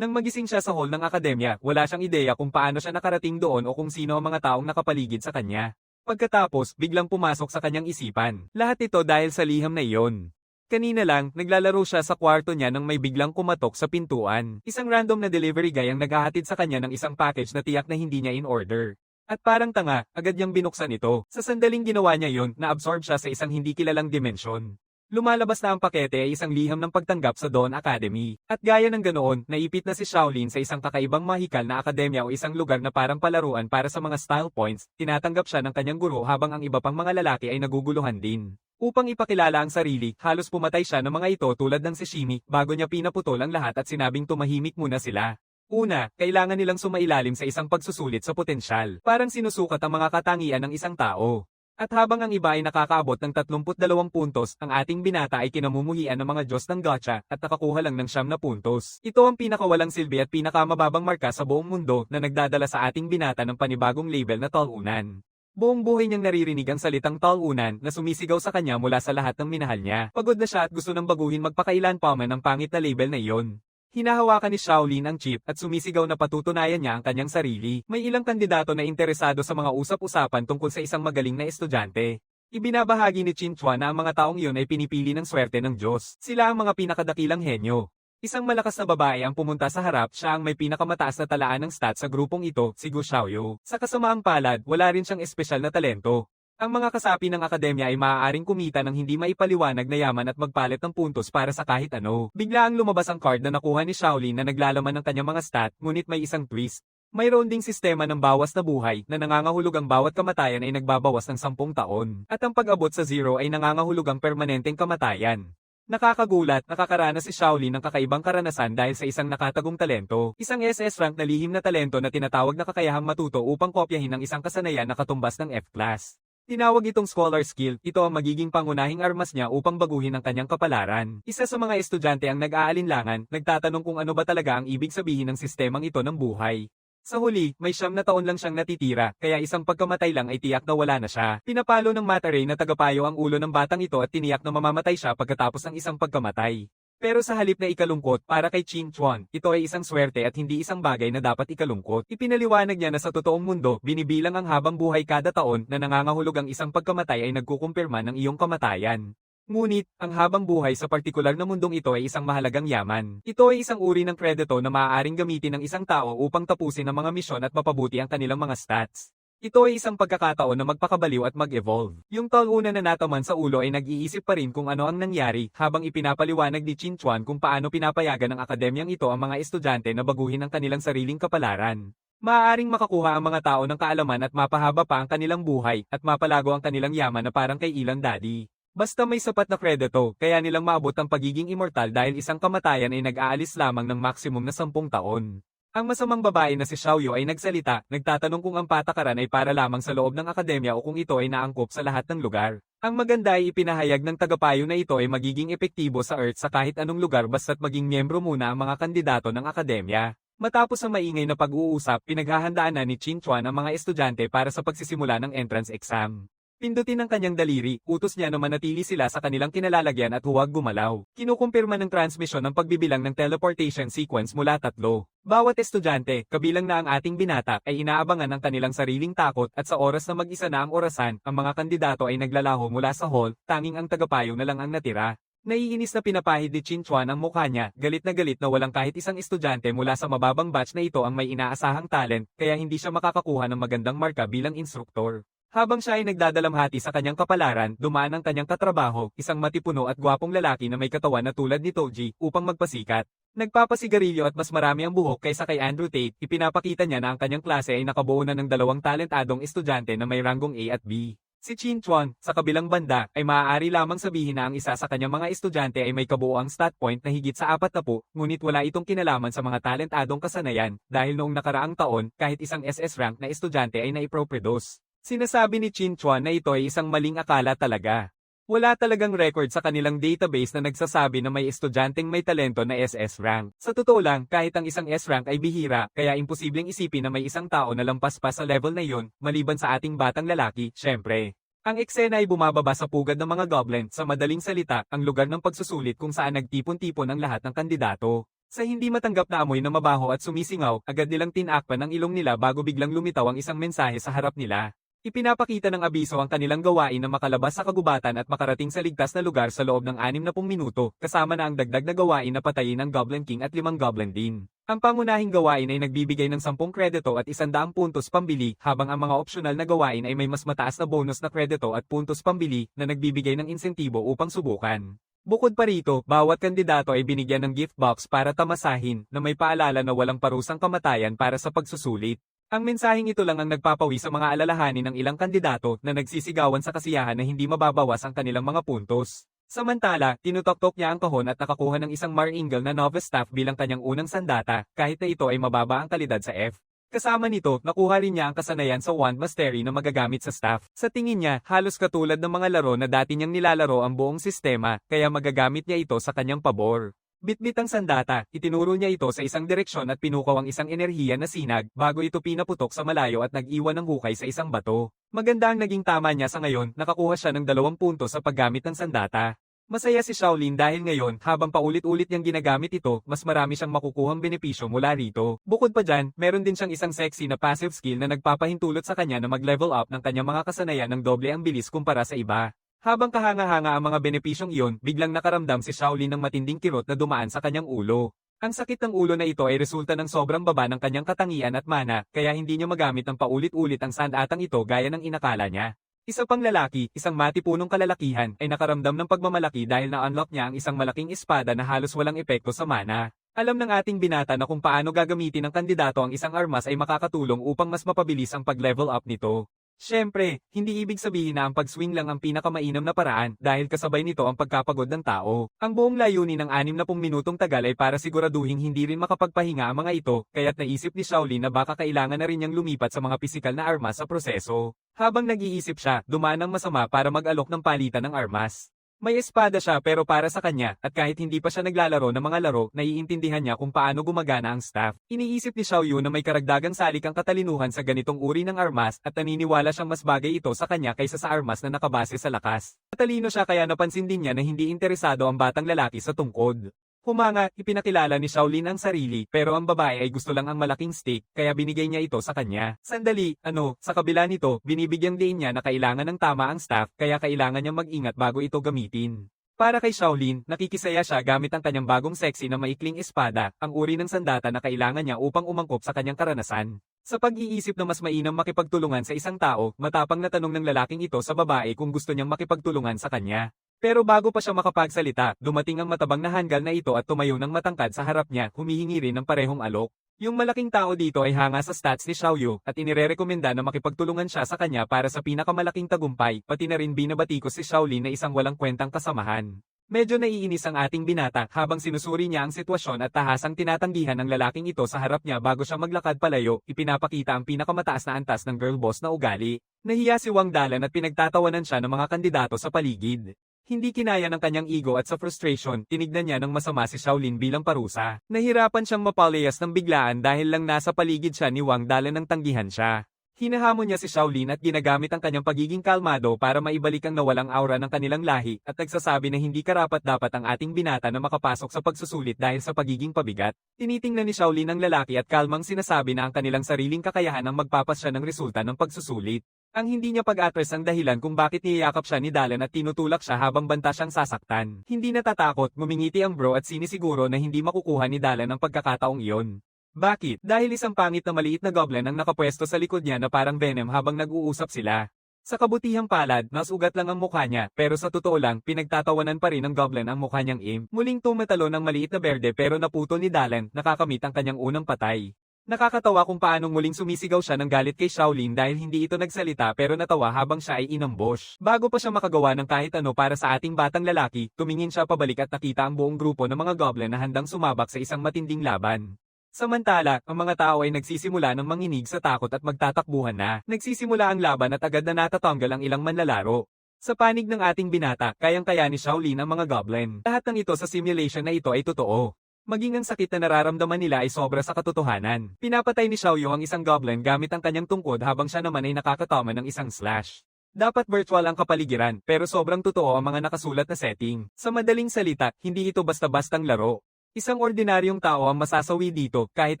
Nang magising siya sa hall ng akademya, wala siyang ideya kung paano siya nakarating doon o kung sino ang mga taong nakapaligid sa kanya. Pagkatapos, biglang pumasok sa kanyang isipan. Lahat ito dahil sa liham na iyon. Kanina lang, naglalaro siya sa kwarto niya nang may biglang kumatok sa pintuan. Isang random na delivery guy ang naghahatid sa kanya ng isang package na tiyak na hindi niya in order. At parang tanga, agad niyang binuksan ito. Sa sandaling ginawa niya yon, na-absorb siya sa isang hindi kilalang dimensyon. Lumalabas na ang pakete ay isang liham ng pagtanggap sa Dawn Academy. At gaya ng ganoon, naipit na si Shaolin sa isang kakaibang mahikal na akademya o isang lugar na parang palaruan para sa mga style points. Tinatanggap siya ng kanyang guro habang ang iba pang mga lalaki ay naguguluhan din. Upang ipakilala ang sarili, halos pumatay siya ng mga ito tulad ng si Shimi bago niya pinaputol ang lahat at sinabing tumahimik muna sila. Una, kailangan nilang sumailalim sa isang pagsusulit sa potensyal. Parang sinusukat ang mga katangian ng isang tao. At habang ang iba ay nakakaabot ng 32 puntos, ang ating binata ay kinamumuhian ng mga Diyos ng gacha at nakakuha lang ng 9 puntos. Ito ang pinakawalang silbi at pinakamababang marka sa buong mundo na nagdadala sa ating binata ng panibagong label na talunan. Buong buhay niyang naririnig ang salitang talunan na sumisigaw sa kanya mula sa lahat ng minahal niya. Pagod na siya at gusto nang baguhin magpakailan pa man ang pangit na label na iyon. Hinahawakan ni Shaolin ang chip at sumisigaw na patutunayan niya ang kanyang sarili. May ilang kandidato na interesado sa mga usap-usapan tungkol sa isang magaling na estudyante. Ibinabahagi ni Chin Chuan na ang mga taong iyon ay pinipili ng swerte ng Diyos. Sila ang mga pinakadakilang henyo. Isang malakas na babae ang pumunta sa harap, siya ang may pinakamataas na talaan ng stats sa grupong ito, si Gu Xiaoyu. Sa kasamaang palad, wala rin siyang espesyal na talento. Ang mga kasapi ng akademya ay maaaring kumita ng hindi maipaliwanag na yaman at magpalit ng puntos para sa kahit ano. Bigla ang lumabas ang card na nakuha ni Shaolin na naglalaman ng kanyang mga stat, ngunit may isang twist. Mayroon ding sistema ng bawas na buhay na nangangahulog ang bawat kamatayan ay nagbabawas ng 10 taon. At ang pag-abot sa 0 ay nangangahulog ang permanenteng kamatayan. Nakakagulat, nakakaranas si Shaolin ng kakaibang karanasan dahil sa isang nakatagong talento. Isang SS rank na lihim na talento na tinatawag na kakayahang matuto upang kopyahin ang isang kasanayan na katumbas ng F-class. Tinawag itong scholar skill, ito ang magiging pangunahing armas niya upang baguhin ang kanyang kapalaran. Isa sa mga estudyante ang nag-aalinlangan, nagtatanong kung ano ba talaga ang ibig sabihin ng sistemang ito ng buhay. Sa huli, may 9 na taon lang siyang natitira, kaya isang pagkamatay lang ay tiyak na wala na siya. Pinapalo ng Mata Ray na tagapayo ang ulo ng batang ito at tiniyak na mamamatay siya pagkatapos ng isang pagkamatay. Pero sa halip na ikalungkot, para kay Chin Chuan, ito ay isang swerte at hindi isang bagay na dapat ikalungkot. Ipinaliwanag niya na sa totoong mundo, binibilang ang habang buhay kada taon na nangangahulog ang isang pagkamatay ay nagkukumpirma ng iyong kamatayan. Ngunit, ang habang buhay sa partikular na mundong ito ay isang mahalagang yaman. Ito ay isang uri ng kredito na maaaring gamitin ng isang tao upang tapusin ang mga misyon at mapabuti ang kanilang mga stats. Ito ay isang pagkakataon na magpakabaliw at mag-evolve. Yung talunan na nataman sa ulo ay nag-iisip pa rin kung ano ang nangyari habang ipinapaliwanag ni Chin Chuan kung paano pinapayagan ng akademyang ito ang mga estudyante na baguhin ang kanilang sariling kapalaran. Maaaring makakuha ang mga tao ng kaalaman at mapahaba pa ang kanilang buhay at mapalago ang kanilang yaman na parang kay Ilang Daddy. Basta may sapat na kredito, kaya nilang maabot ang pagiging immortal dahil isang kamatayan ay nag-aalis lamang ng maximum na 10 taon. Ang masamang babae na si Xiaoyu ay nagsalita, nagtatanong kung ang patakaran ay para lamang sa loob ng akademya o kung ito ay naangkop sa lahat ng lugar. Ang maganda ay ipinahayag ng tagapayo na ito ay magiging epektibo sa Earth sa kahit anong lugar basta't maging miyembro muna ang mga kandidato ng akademya. Matapos ang maingay na pag-uusap, pinaghahandaan na ni Chin Chuan ang mga estudyante para sa pagsisimula ng entrance exam. Pindutin ang kanyang daliri, utos niya na manatili sila sa kanilang kinalalagyan at huwag gumalaw. Kinukumpirma ng transmisyon ang pagbibilang ng teleportation sequence mula 3. Bawat estudyante, kabilang na ang ating binata, ay inaabangan ang kanilang sariling takot at sa oras na mag-isa na ang orasan, ang mga kandidato ay naglalaho mula sa hall, tanging ang tagapayo na lang ang natira. Naiinis na pinapahid ni Chin Chuan ang mukha niya, galit na walang kahit isang estudyante mula sa mababang batch na ito ang may inaasahang talent, kaya hindi siya makakakuha ng magandang marka bilang instruktor. Habang siya ay nagdadalamhati sa kanyang kapalaran, dumaan ang kanyang katrabaho, isang matipuno at gwapong lalaki na may katawan na tulad ni Toji, upang magpasikat. Nagpapasigarilyo at mas marami ang buhok kaysa kay Andrew Tate, ipinapakita niya na ang kanyang klase ay nakabuo na ng 2 talentadong estudyante na may ranggong A at B. Si Chin Chuan, sa kabilang banda, ay maaari lamang sabihin na ang isa sa kanyang mga estudyante ay may kabuoang stat point na higit sa 40, ngunit wala itong kinalaman sa mga talentadong kasanayan, dahil noong nakaraang taon, kahit isang SS rank na estudyante ay naiproproduce. Sinasabi ni Chin Chuan na ito ay isang maling akala talaga. Wala talagang record sa kanilang database na nagsasabi na may estudyanteng may talento na SS rank. Sa totoo lang, kahit ang isang S rank ay bihira, kaya imposibleng isipin na may isang tao na lampas pa sa level na yun, maliban sa ating batang lalaki, syempre. Ang eksena ay bumababa sa pugad ng mga goblin, sa madaling salita, ang lugar ng pagsusulit kung saan nagtipon-tipon ang lahat ng kandidato. Sa hindi matanggap na amoy na mabaho at sumisingaw, agad nilang tinakpan ang ilong nila bago biglang lumitaw ang isang mensahe sa harap nila. Ipinapakita ng abiso ang kanilang gawain na makalabas sa kagubatan at makarating sa ligtas na lugar sa loob ng 60 minuto, kasama na ang dagdag na gawain na patayin ang Goblin King at 5 Goblin din. Ang pangunahing gawain ay nagbibigay ng 10 kredito at 100 puntos pambili, habang ang mga opsyonal na gawain ay may mas mataas na bonus na kredito at puntos pambili na nagbibigay ng insentibo upang subukan. Bukod pa rito, bawat kandidato ay binigyan ng gift box para tamasahin na may paalala na walang parusang kamatayan para sa pagsusulit. Ang mensaheng ito lang ang nagpapawi sa mga alalahanin ng ilang kandidato na nagsisigawan sa kasiyahan na hindi mababawas ang kanilang mga puntos. Samantala, tinutoktok niya ang kahon at nakakuha ng isang Maringal na Novice Staff bilang kanyang unang sandata, kahit na ito ay mababa ang kalidad sa F. Kasama nito, nakuha rin niya ang kasanayan sa Wand Mastery na magagamit sa staff. Sa tingin niya, halos katulad ng mga laro na dati niyang nilalaro ang buong sistema, kaya magagamit niya ito sa kanyang pabor. Bitbit ang sandata, itinuro niya ito sa isang direksyon at pinukaw ang isang enerhiya na sinag bago ito pinaputok sa malayo at nag-iwan ng hukay sa isang bato. Maganda ang naging tama niya sa ngayon, nakakuha siya ng 2 puntos sa paggamit ng sandata. Masaya si Shaolin dahil ngayon, habang paulit-ulit niyang ginagamit ito, mas marami siyang makukuhang benepisyo mula rito. Bukod pa dyan, meron din siyang isang sexy na passive skill na nagpapahintulot sa kanya na mag-level up ng kanyang mga kasanayan ng doble ang bilis kumpara sa iba. Habang kahanga-hanga ang mga benepisyong iyon, biglang nakaramdam si Shaolin ng matinding kirot na dumaan sa kanyang ulo. Ang sakit ng ulo na ito ay resulta ng sobrang baba ng kanyang katangian at mana, kaya hindi niya magamit ng paulit-ulit ang sandatang ito gaya ng inakala niya. Isa pang lalaki, isang matipunong kalalakihan, ay nakaramdam ng pagmamalaki dahil na-unlock niya ang isang malaking espada na halos walang epekto sa mana. Alam ng ating binata na kung paano gagamitin ng kandidato ang isang armas ay makakatulong upang mas mapabilis ang pag-level up nito. Siyempre, hindi ibig sabihin na ang pag-swing lang ang pinakamainam na paraan dahil kasabay nito ang pagkapagod ng tao. Ang buong layunin ng 60 minutong tagal ay para siguraduhin hindi rin makapagpahinga ang mga ito, kaya't naisip ni Shaolin na baka kailangan na rin niyang lumipat sa mga pisikal na armas sa proseso. Habang nag-iisip siya, dumaan ang masama para mag-alok ng palitan ng armas. May espada siya pero para sa kanya, at kahit hindi pa siya naglalaro ng mga laro, naiintindihan niya kung paano gumagana ang staff. Iniisip ni Xiao Yu na may karagdagang salik ang katalinuhan sa ganitong uri ng armas at naniniwala siyang mas bagay ito sa kanya kaysa sa armas na nakabase sa lakas. Matalino siya kaya napansin din niya na hindi interesado ang batang lalaki sa tungkod. Humanga, ipinakilala ni Shaolin ang sarili, pero ang babae ay gusto lang ang malaking steak, kaya binigay niya ito sa kanya. Sandali, sa kabila nito, binibigyang diin niya na kailangan ng tama ang staff, kaya kailangan niyang mag-ingat bago ito gamitin. Para kay Shaolin, nakikisaya siya gamit ang kanyang bagong sexy na maikling espada, ang uri ng sandata na kailangan niya upang umangkop sa kanyang karanasan. Sa pag-iisip na mas mainam makipagtulungan sa isang tao, matapang na tanong ng lalaking ito sa babae kung gusto niyang makipagtulungan sa kanya. Pero bago pa siya makapagsalita, dumating ang matabang na hanggal na ito at tumayo ng matangkad sa harap niya, humihingi rin ng parehong alok. Yung malaking tao dito ay hanga sa stats ni Xiao Yu at inirerekomenda na makipagtulungan siya sa kanya para sa pinakamalaking tagumpay, pati na rin binabatikos si Shaolin na isang walang kwentang kasamahan. Medyo naiinis ang ating binata habang sinusuri niya ang sitwasyon at tahasang tinatanggihan ng lalaking ito sa harap niya bago siya maglakad palayo, ipinapakita ang pinakamataas na antas ng girl boss na ugali. Nahiya si Wang Dalan at pinagtatawanan siya ng mga kandidato sa paligid. Hindi kinaya ng kanyang ego at sa frustration, tinignan niya ng masama si Shaolin bilang parusa. Nahirapan siyang mapalayas ng biglaan dahil lang nasa paligid siya ni Wang Dalan nang tanggihan siya. Hinahamon niya si Shaolin at ginagamit ang kanyang pagiging kalmado para maibalik ang nawalang aura ng kanilang lahi at nagsasabi na hindi karapat-dapat ang ating binata na makapasok sa pagsusulit dahil sa pagiging pabigat. Tinitingnan ni Shaolin ang lalaki at kalmang sinasabi na ang kanilang sariling kakayahan ang magpapasya ng resulta ng pagsusulit. Ang hindi niya pag-address ang dahilan kung bakit niyayakap siya ni Dalan at tinutulak siya habang banta siyang sasaktan. Hindi natatakot, ngumingiti ang bro at sinisiguro na hindi makukuha ni Dalan ang pagkakataong iyon. Bakit? Dahil isang pangit na maliit na goblin ang nakapwesto sa likod niya na parang venom habang nag-uusap sila. Sa kabutihang palad, nasugat lang ang mukha niya, pero sa totoo lang, pinagtatawanan pa rin ng goblin ang mukha niyang aim. Muling tumatalo ng maliit na berde pero naputol ni Dalan, nakakamit ang kanyang unang patay. Nakakatawa kung paanong muling sumisigaw siya ng galit kay Shaolin dahil hindi ito nagsalita pero natawa habang siya ay inambush. Bago pa siya makagawa ng kahit ano para sa ating batang lalaki, tumingin siya pabalik at nakita ang buong grupo ng mga goblin na handang sumabak sa isang matinding laban. Samantala, ang mga tao ay nagsisimula ng manginig sa takot at magtatakbuhan na. Nagsisimula ang laban at agad na natatanggal ang ilang manlalaro. Sa panig ng ating binata, kayang-kaya ni Shaolin ang mga goblin. Lahat ng ito sa simulation na ito ay totoo. Maging ang sakit na nararamdaman nila ay sobra sa katotohanan. Pinapatay ni Xiao Yu ang isang goblin gamit ang kanyang tungkod habang siya naman ay nakakatama ng isang slash. Dapat virtual ang kapaligiran, pero sobrang totoo ang mga nakasulat na setting. Sa madaling salita, hindi ito basta-bastang laro. Isang ordinaryong tao ang masasawi dito kahit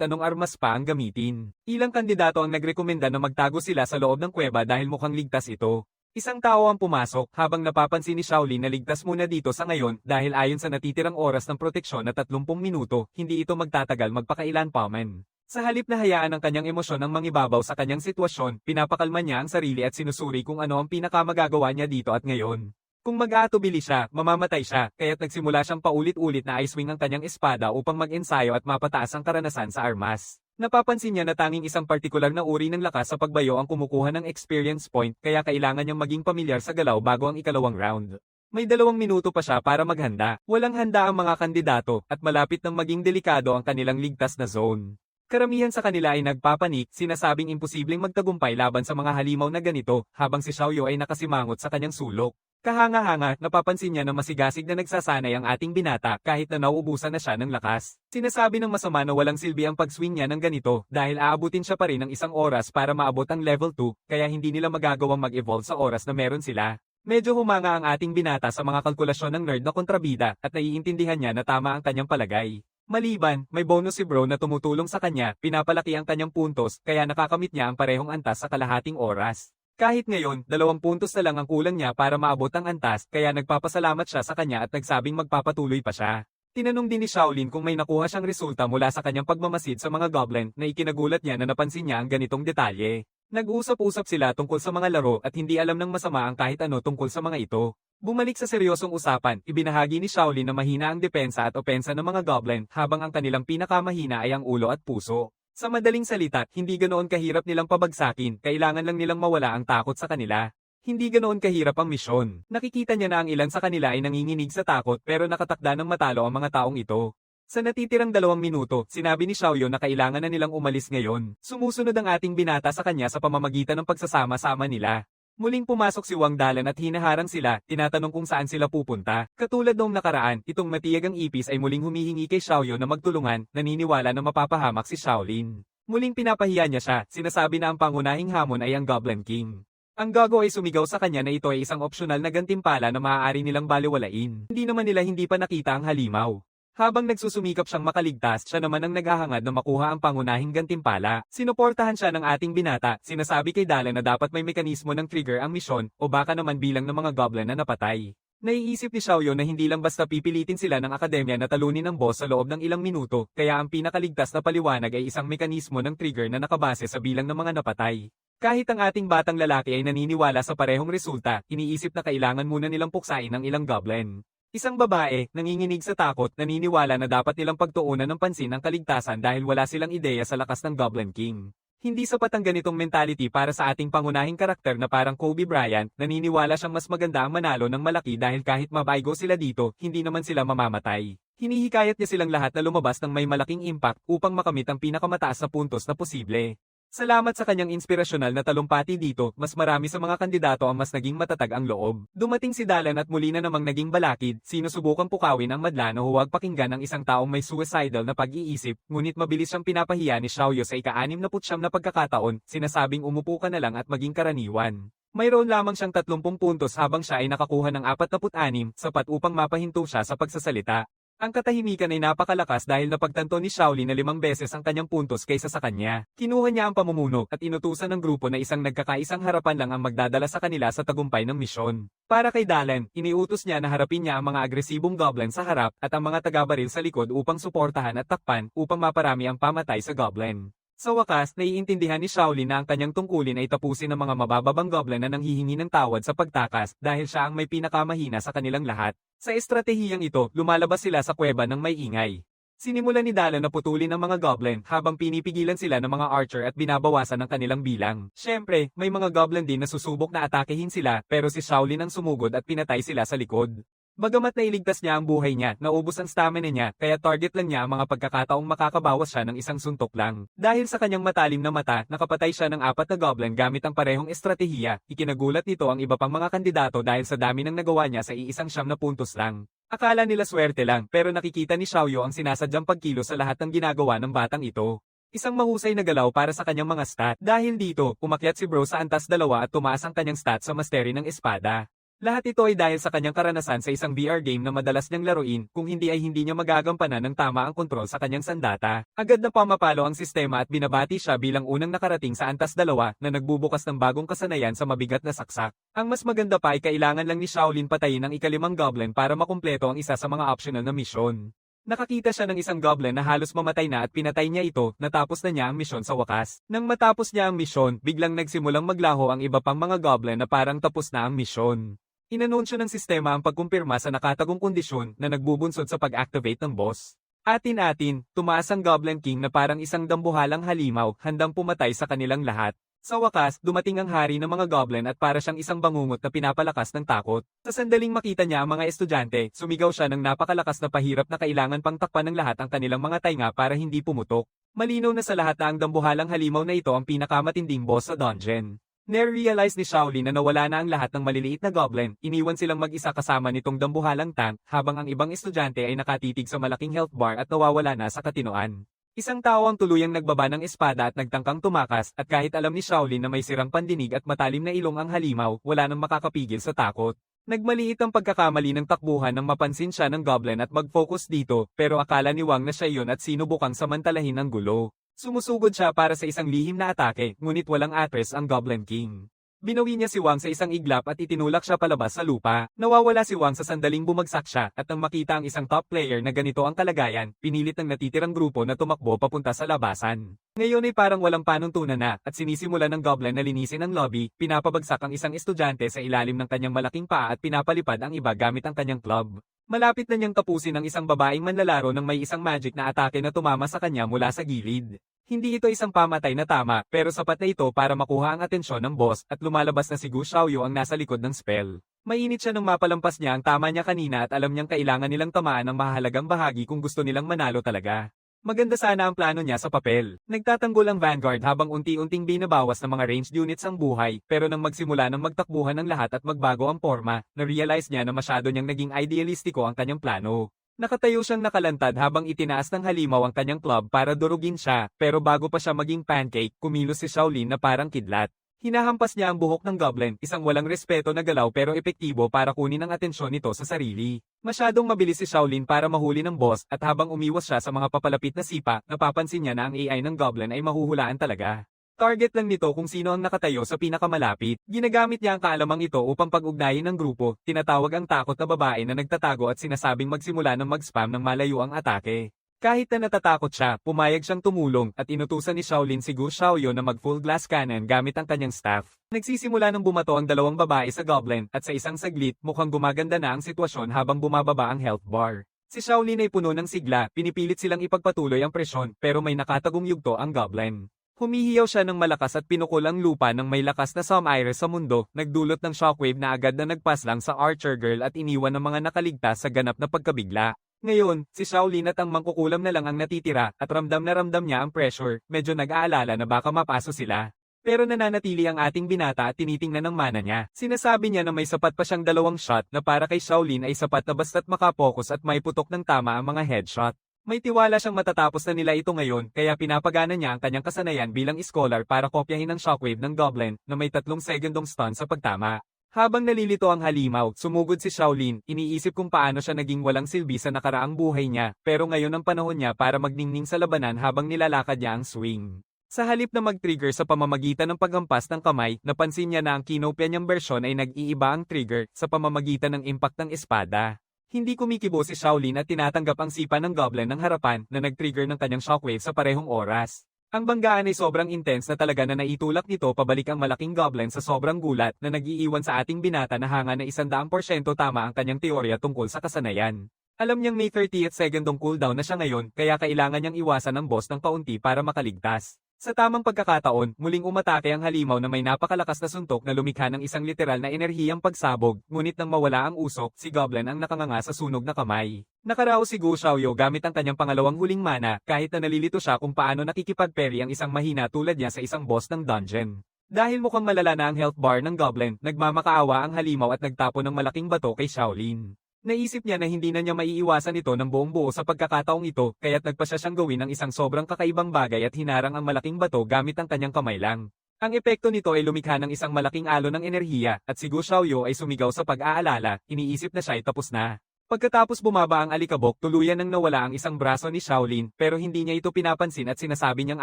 anong armas pa ang gamitin. Ilang kandidato ang nagrekomenda na magtago sila sa loob ng kuweba dahil mukhang ligtas ito. Isang tao ang pumasok habang napapansin ni Shaolin na ligtas muna dito sa ngayon dahil ayon sa natitirang oras ng proteksyon na 30 minuto, hindi ito magtatagal magpakailan pa man. Sa halip na hayaan ang kanyang emosyon ang mangibabaw sa kanyang sitwasyon, pinapakalma niya ang sarili at sinusuri kung ano ang pinakamagagawa niya dito at ngayon. Kung mag-aatubili siya, mamamatay siya, kaya't nagsimula siyang paulit-ulit na i-swing ang kanyang espada upang mag-ensayo at mapataas ang karanasan sa armas. Napapansin niya na tanging isang partikular na uri ng lakas sa pagbayo ang kumukuha ng experience point kaya kailangan niyang maging pamilyar sa galaw bago ang ikalawang round. May 2 minuto pa siya para maghanda. Walang handa ang mga kandidato at malapit nang maging delikado ang kanilang ligtas na zone. Karamihan sa kanila ay nagpapanik, sinasabing imposibleng magtagumpay laban sa mga halimaw na ganito habang si Xiaoyu ay nakasimangot sa kanyang sulok. Kahanga-hanga, napapansin niya na masigasig na nagsasanay ang ating binata kahit na nauubusan na siya ng lakas. Sinasabi ng masama na walang silbi ang pag-swing niya ng ganito dahil aabutin siya pa rin ng 1 oras para maabot ang level 2 kaya hindi nila magagawang mag-evolve sa oras na meron sila. Medyo humanga ang ating binata sa mga kalkulasyon ng nerd na kontrabida at naiintindihan niya na tama ang kanyang palagay. Maliban, may bonus si bro na tumutulong sa kanya, pinapalaki ang kanyang puntos kaya nakakamit niya ang parehong antas sa kalahating oras. Kahit ngayon, 2 puntos na lang ang kulang niya para maabot ang antas, kaya nagpapasalamat siya sa kanya at nagsabing magpapatuloy pa siya. Tinanong din ni Shaolin kung may nakuha siyang resulta mula sa kanyang pagmamasid sa mga goblin na ikinagulat niya na napansin niya ang ganitong detalye. Nag-usap-usap sila tungkol sa mga laro at hindi alam ng masama ang kahit ano tungkol sa mga ito. Bumalik sa seryosong usapan, ibinahagi ni Shaolin na mahina ang depensa at opensa ng mga goblin habang ang kanilang pinakamahina ay ang ulo at puso. Sa madaling salita, hindi ganoon kahirap nilang pabagsakin, kailangan lang nilang mawala ang takot sa kanila. Hindi ganoon kahirap ang misyon. Nakikita niya na ang ilan sa kanila ay nanginginig sa takot pero nakatakda ng matalo ang mga taong ito. Sa natitirang 2 minuto, sinabi ni Xiaoyu na kailangan na nilang umalis ngayon. Sumusunod ang ating binata sa kanya sa pamamagitan ng pagsasama-sama nila. Muling pumasok si Wang Dalan at hinaharang sila, tinatanong kung saan sila pupunta. Katulad noong nakaraan, itong matiyagang ipis ay muling humihingi kay Xiaoyu na magtulungan, naniniwala na mapapahamak si Shaolin. Muling pinapahiya niya siya, sinasabi na ang pangunahing hamon ay ang Goblin King. Ang gago ay sumigaw sa kanya na ito ay isang opsyonal na gantimpala na maaari nilang baliwalain. Hindi naman nila hindi pa nakita ang halimaw. Habang nagsusumikap siyang makaligtas, siya naman ang naghahangad na makuha ang pangunahing gantimpala. Sinuportahan siya ng ating binata, sinasabi kay Dalan na dapat may mekanismo ng trigger ang misyon, o baka naman bilang ng mga goblin na napatay. Naiisip ni Xiaoyu na hindi lang basta pipilitin sila ng akademya na talunin ang boss sa loob ng ilang minuto, kaya ang pinakaligtas na paliwanag ay isang mekanismo ng trigger na nakabase sa bilang ng mga napatay. Kahit ang ating batang lalaki ay naniniwala sa parehong resulta, iniisip na kailangan muna nilang puksain ang ilang goblin. Isang babae, nanginginig sa takot, naniniwala na dapat nilang pagtuunan ng pansin ang kaligtasan dahil wala silang ideya sa lakas ng Goblin King. Hindi sapat ang ganitong mentality para sa ating pangunahing karakter na parang Kobe Bryant, naniniwala siyang mas maganda ang manalo ng malaki dahil kahit mabaigo sila dito, hindi naman sila mamamatay. Hinihikayat niya silang lahat na lumabas ng may malaking impact upang makamit ang pinakamataas na puntos na posible. Salamat sa kanyang inspirasyonal na talumpati dito, mas marami sa mga kandidato ang mas naging matatag ang loob. Dumating si Dalan at muli na namang naging balakid, sinusubukang pukawin ang madla na huwag pakinggan ng isang taong may suicidal na pag-iisip, ngunit mabilis siyang pinapahiya ni Xiaoyu sa ika-69 na pagkakataon, sinasabing umupo ka na lang at maging karaniwan. Mayroon lamang siyang 30 puntos habang siya ay nakakuha ng 46, sapat upang mapahinto siya sa pagsasalita. Ang katahimikan ay napakalakas dahil napagtanto ni Shaolin na 5 beses ang kanyang puntos kaysa sa kanya. Kinuha niya ang pamumuno at inutusan ng grupo na isang nagkakaisang harapan lang ang magdadala sa kanila sa tagumpay ng misyon. Para kay Dalan, iniutos niya na harapin niya ang mga agresibong goblin sa harap at ang mga taga-baril sa likod upang suportahan at takpan upang maparami ang pamatay sa goblin. Sa wakas, naiintindihan ni Shaolin na ang kanyang tungkulin ay tapusin ng mga mabababang goblin na nanghihingi ng tawad sa pagtakas dahil siya ang may pinakamahina sa kanilang lahat. Sa estratehiyang ito, lumalabas sila sa kuweba ng may ingay. Sinimulan ni Dalan na putulin ang mga goblin habang pinipigilan sila ng mga archer at binabawasan ang kanilang bilang. Siyempre, may mga goblin din na susubok na atakehin sila pero si Shaolin ang sumugod at pinatay sila sa likod. Bagamat nailigtas niya ang buhay niya, naubos ang stamina niya, kaya target lang niya ang mga pagkakataong makakabawas siya ng isang suntok lang. Dahil sa kanyang matalim na mata, nakapatay siya ng 4 na goblin gamit ang parehong estratehiya, ikinagulat nito ang iba pang mga kandidato dahil sa dami ng nagawa niya sa iisang 9 na puntos lang. Akala nila swerte lang, pero nakikita ni Xiaoyu ang sinasadyang pagkilos sa lahat ng ginagawa ng batang ito. Isang mahusay na galaw para sa kanyang mga stat. Dahil dito, umakyat si bro sa antas 2 at tumaas ang kanyang stat sa mastery ng espada. Lahat ito ay dahil sa kanyang karanasan sa isang VR game na madalas niyang laruin, kung hindi ay hindi niya magagampanan ng tama ang kontrol sa kanyang sandata. Agad na pumapalo ang sistema at binabati siya bilang unang nakarating sa Antas 2 na nagbubukas ng bagong kasanayan sa mabigat na saksak. Ang mas maganda pa ay kailangan lang ni Shaolin patayin ang ikalimang goblin para makumpleto ang isa sa mga optional na misyon. Nakakita siya ng isang goblin na halos mamatay na at pinatay niya ito, natapos na niya ang misyon sa wakas. Nang matapos niya ang misyon, biglang nagsimulang maglaho ang iba pang mga goblin na parang tapos na ang misyon. Inanunsyo ng sistema ang pagkumpirma sa nakatagong kondisyon na nagbubunsod sa pag-activate ng boss. Atin-atin, tumaas ang Goblin King na parang isang dambuhalang halimaw, handang pumatay sa kanilang lahat. Sa wakas, dumating ang hari ng mga goblin at para siyang isang bangungot na pinapalakas ng takot. Sa sandaling makita niya ang mga estudyante, sumigaw siya ng napakalakas na pahirap na kailangan pang takpan ng lahat ang kanilang mga tainga para hindi pumutok. Malinaw na sa lahat na ang dambuhalang halimaw na ito ang pinakamatinding boss sa dungeon. Narealize ni Shaolin na nawala na ang lahat ng maliliit na goblin, iniwan silang mag-isa kasama nitong dambuhalang tank, habang ang ibang estudyante ay nakatitig sa malaking health bar at nawawala na sa katinoan. Isang tao ang tuluyang nagbaba ng espada at nagtangkang tumakas, at kahit alam ni Shaolin na may sirang pandinig at matalim na ilong ang halimaw, wala nang makakapigil sa takot. Nagmaliit ang pagkakamali ng takbuhan nang mapansin siya ng goblin at mag-focus dito, pero akala ni Wang na siya yun at sinubukang samantalahin ang gulo. Sumusugod siya para sa isang lihim na atake, ngunit walang atres ang Goblin King. Binawi niya si Wang sa isang iglap at itinulak siya palabas sa lupa. Nawawala si Wang sa sandaling bumagsak siya, at nang makita ang isang top player na ganito ang kalagayan, pinilit ng natitirang grupo na tumakbo papunta sa labasan. Ngayon ay parang walang panuntunan na, at sinisimula ng Goblin na linisin ang lobby, pinapabagsak ang isang estudyante sa ilalim ng kanyang malaking paa at pinapalipad ang iba gamit ang kanyang club. Malapit na niyang tapusin ang isang babaeng manlalaro nang may isang magic na atake na tumama sa kanya mula sa gilid. Hindi ito isang pamatay na tama, pero sapat na ito para makuha ang atensyon ng boss, at lumalabas na si Gu Xiaoyu ang nasa likod ng spell. Mainit siya nang mapalampas niya ang tama niya kanina at alam niyang kailangan nilang tamaan ang mahalagang bahagi kung gusto nilang manalo talaga. Maganda sana ang plano niya sa papel. Nagtatanggol ang Vanguard habang unti-unting binabawas ng mga ranged units ang buhay, pero nang magsimula ng magtakbuhan ng lahat at magbago ang forma, na-realize niya na masyado niyang naging idealistiko ang kanyang plano. Nakatayo siyang nakalantad habang itinaas ng halimaw ang kanyang club para durugin siya, pero bago pa siya maging pancake, kumilos si Shaolin na parang kidlat. Hinahampas niya ang buhok ng goblin, isang walang respeto na galaw pero epektibo para kunin ang atensyon nito sa sarili. Masyadong mabilis si Shaolin para mahuli ng boss, at habang umiwas siya sa mga papalapit na sipa, napapansin niya na ang AI ng goblin ay mahuhulaan talaga. Target lang nito kung sino ang nakatayo sa pinakamalapit. Ginagamit niya ang kaalamang ito upang pag-ugnayin ng grupo, tinatawag ang takot na babae na nagtatago at sinasabing magsimula ng mag-spam ng malayo ang atake. Kahit na natatakot siya, pumayag siyang tumulong at inutusan ni Shaolin si Gu Xiaoyu na mag-full glass cannon gamit ang kanyang staff. Nagsisimula ng bumato ang dalawang babae sa goblin, at sa isang saglit mukhang gumaganda na ang sitwasyon habang bumababa ang health bar. Si Shaolin ay puno ng sigla, pinipilit silang ipagpatuloy ang presyon, pero may nakatagong yugto ang goblin. Humihiyaw siya ng malakas at pinukol ang lupa ng may lakas na Some-Iris sa mundo, nagdulot ng shockwave na agad na nagpaslang sa Archer Girl at iniwan ng mga nakaligtas sa ganap na pagkabigla. Ngayon, si Shaolin at ang mangkukulam na lang ang natitira, at ramdam na ramdam niya ang pressure, medyo nag-aalala na baka mapaso sila. Pero nananatili ang ating binata at tinitingnan ng mana niya. Sinasabi niya na may sapat pa siyang 2 shot na para kay Shaolin ay sapat na basta't makapokus at may putok ng tama ang mga headshot. May tiwala siyang matatapos na nila ito ngayon, kaya pinapagana niya ang kanyang kasanayan bilang scholar para kopyahin ang shockwave ng goblin na may 3 segundong stun sa pagtama. Habang nalilito ang halimaw, sumugod si Shaolin, iniisip kung paano siya naging walang silbi sa nakaraang buhay niya, pero ngayon ang panahon niya para magningning sa labanan habang nilalakad niya ang swing. Sa halip na mag-trigger sa pamamagitan ng paghampas ng kamay, napansin niya na ang kinopya niyang bersyon ay nag-iiba ang trigger sa pamamagitan ng impact ng espada. Hindi kumikibo si Shaolin at tinatanggap ang sipa ng goblin ng harapan na nag-trigger ng kanyang shockwave sa parehong oras. Ang banggaan ay sobrang intense na talaga na naitulak nito pabalik ang malaking goblin sa sobrang gulat na nag-iiwan sa ating binata na hanga na 100% tama ang kanyang teorya tungkol sa kasanayan. Alam niyang may 30th segundong cooldown na siya ngayon, kaya kailangan niyang iwasan ang boss ng kaunti para makaligtas. Sa tamang pagkakataon, muling umatake ang halimaw na may napakalakas na suntok na lumikha ng isang literal na enerhiyang pagsabog, ngunit nang mawala ang usok, si Goblin ang nakanganga sa sunog na kamay. Nakaraos si Gu Xiaoyu gamit ang kanyang pangalawang huling mana, kahit na nalilito siya kung paano nakikipag-parry ang isang mahina tulad niya sa isang boss ng dungeon. Dahil mukhang malala na ang health bar ng Goblin, nagmamakaawa ang halimaw at nagtapo ng malaking bato kay Shaolin. Naisip niya na hindi na niya maiiwasan ito ng buong buo sa pagkakataong ito, kaya't nagpasya siyang gawin ang isang sobrang kakaibang bagay at hinarang ang malaking bato gamit ang kanyang kamay lang. Ang epekto nito ay lumikha ng isang malaking alon ng enerhiya, at si Gu Xiaoyu ay sumigaw sa pag-aalala, iniisip na siya ay tapos na. Pagkatapos bumaba ang alikabok, tuluyan nang nawala ang isang braso ni Shaolin, pero hindi niya ito pinapansin at sinasabi niyang